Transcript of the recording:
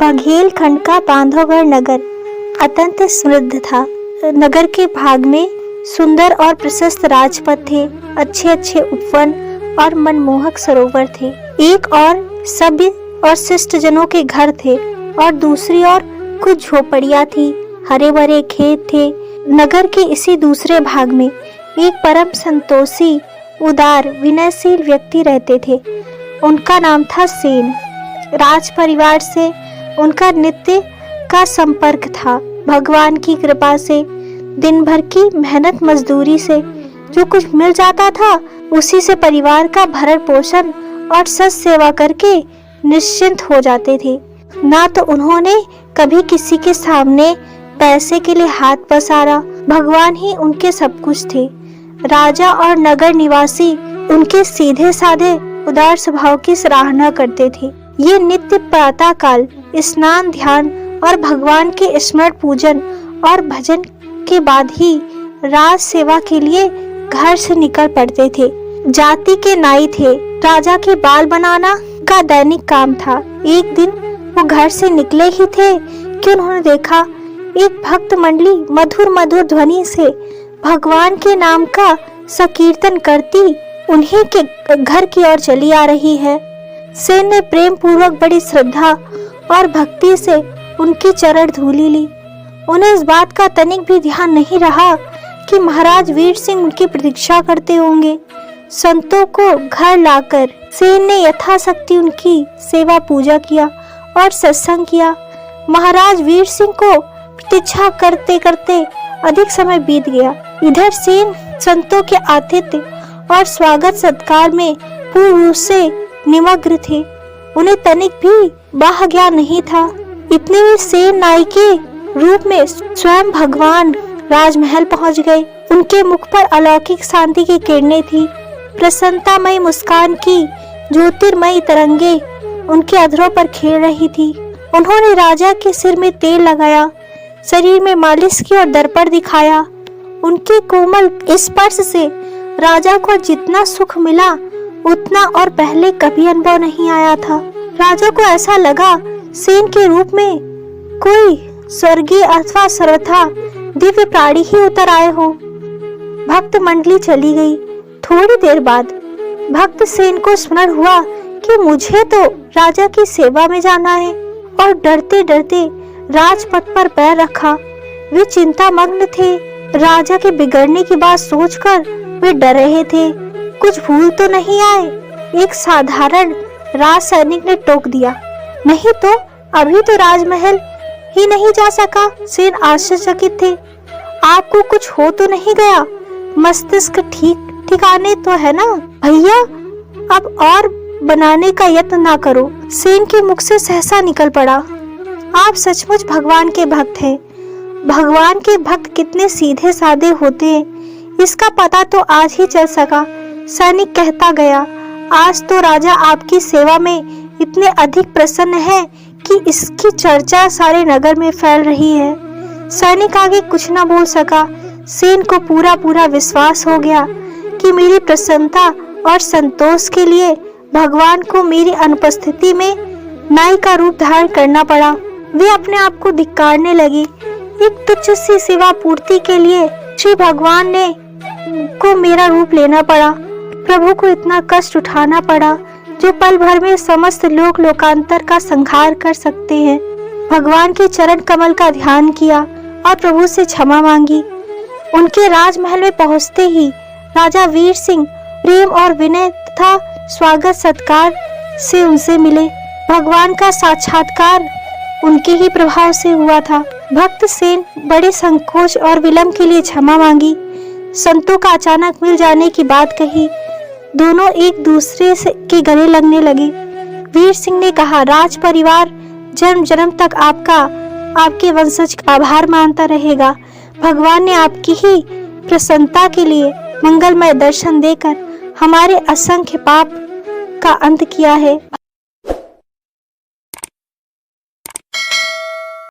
बघेलखंड का बांधवगढ़ नगर अत्यंत समृद्ध था। नगर के भाग में सुंदर और प्रशस्त राजपथ थे, अच्छे अच्छे उपवन और मनमोहक सरोवर थे। एक और सभ्य और शिष्ट जनों के घर थे और दूसरी ओर कुछ झोपड़ियां थी, हरे भरे खेत थे। नगर के इसी दूसरे भाग में एक परम संतोषी, उदार, विनयशील व्यक्ति रहते थे। उनका नाम था सेन। राज परिवार से उनका नित्य का संपर्क था। भगवान की कृपा से दिन भर की मेहनत मजदूरी से जो कुछ मिल जाता था उसी से परिवार का भरण पोषण और सच सेवा करके निश्चिंत हो जाते थे। ना तो उन्होंने कभी किसी के सामने पैसे के लिए हाथ पसारा, भगवान ही उनके सब कुछ थे। राजा और नगर निवासी उनके सीधे साधे उदार स्वभाव की सराहना करते थे। ये नित्य प्रातः काल स्नान, ध्यान और भगवान के स्मरण, पूजन और भजन के बाद ही राज सेवा के लिए घर से निकल पड़ते थे। जाति के नाई थे। राजा के बाल बनाना का दैनिक काम था। एक दिन वो घर से निकले ही थे कि उन्होंने देखा एक भक्त मंडली मधुर मधुर ध्वनि से भगवान के नाम का संकीर्तन करती उन्हीं के घर की ओर चली आ रही है। सेन ने प्रेम पूर्वक बड़ी श्रद्धा और भक्ति से उनकी चरण धूली ली। उन्हें इस बात का तनिक भी ध्यान नहीं रहा कि महाराज वीर सिंह उनकी प्रतीक्षा करते होंगे। संतों को घर लाकर सेन ने यथाशक्ति उनकी सेवा पूजा किया और सत्संग किया। महाराज वीर सिंह को प्रतीक्षा करते करते अधिक समय बीत गया। इधर सेन संतों के आतिथ्य और स्वागत सत्कार में पूर्ण रूप से निमग्न थे। उन्हें तनिक भी बाह्य ज्ञान नहीं था। इतने में सेन नाई के रूप में स्वयं भगवान राजमहल पहुंच गए। उनके मुख पर अलौकिक शांति की किरणें थी। प्रसन्नतामयी मुस्कान की ज्योतिर्मयी तरंगे उनके अधरों पर खेल रही थी। उन्होंने राजा के सिर में तेल लगाया, शरीर में मालिश की और दर्पण दिखाया। उनके कोमल स्पर्श से राजा को जितना सुख मिला उतना और पहले कभी अनुभव नहीं आया था। राजा को ऐसा लगा सेन के रूप में कोई स्वर्गीय अथवा सर्वथा दिव्य प्राणी ही उतर आए हो। भक्त मंडली चली गई। थोड़ी देर बाद भक्त सेन को स्मरण हुआ कि मुझे तो राजा की सेवा में जाना है और डरते डरते राजपथ पर पैर रखा। वे चिंतामग्न थे। राजा के बिगड़ने की बात सोचकर वे डर रहे थे कुछ भूल तो नहीं आए। एक साधारण राज सैनिक ने टोक दिया, नहीं तो अभी तो राजमहल ही नहीं जा सका। सेन आश्चर्यचकित थे। आपको कुछ हो तो नहीं गया? मस्तिष्क ठीक ठिकाने तो है ना भैया? अब और बनाने का यत्न ना करो। सेन के मुख से सहसा निकल पड़ा, आप सचमुच भगवान के भक्त हैं। भगवान के भक्त कितने सीधे साधे होते हैं इसका पता तो आज ही चल सका। सैनिक कहता गया, आज तो राजा आपकी सेवा में इतने अधिक प्रसन्न है कि इसकी चर्चा सारे नगर में फैल रही है। सैनिक आगे कुछ न बोल सका। सेन को पूरा पूरा विश्वास हो गया कि मेरी प्रसन्नता और संतोष के लिए भगवान को मेरी अनुपस्थिति में नाई का रूप धारण करना पड़ा। वे अपने आप को धिक्कारने लगी। एक तुच्छ सी सेवा पूर्ति के लिए श्री भगवान ने को मेरा रूप लेना पड़ा। प्रभु को इतना कष्ट उठाना पड़ा जो पल भर में समस्त लोक लोकांतर का संहार कर सकते हैं। भगवान के चरण कमल का ध्यान किया और प्रभु से क्षमा मांगी। उनके राजमहल में पहुंचते ही राजा वीर सिंह प्रेम और विनय तथा स्वागत सत्कार से उनसे मिले। भगवान का साक्षात्कार उनके ही प्रभाव से हुआ था। भक्त सेन बड़े संकोच और विलंब के लिए क्षमा मांगी। संतों का अचानक मिल जाने की बात कही। दोनों एक दूसरे से के गले लगने लगे। वीर सिंह ने कहा, राज परिवार जन्म जन्म तक आपके वंशज का आभार मानता रहेगा। भगवान ने आपकी ही प्रसन्नता के लिए मंगलमय दर्शन देकर हमारे असंख्य पाप का अंत किया है।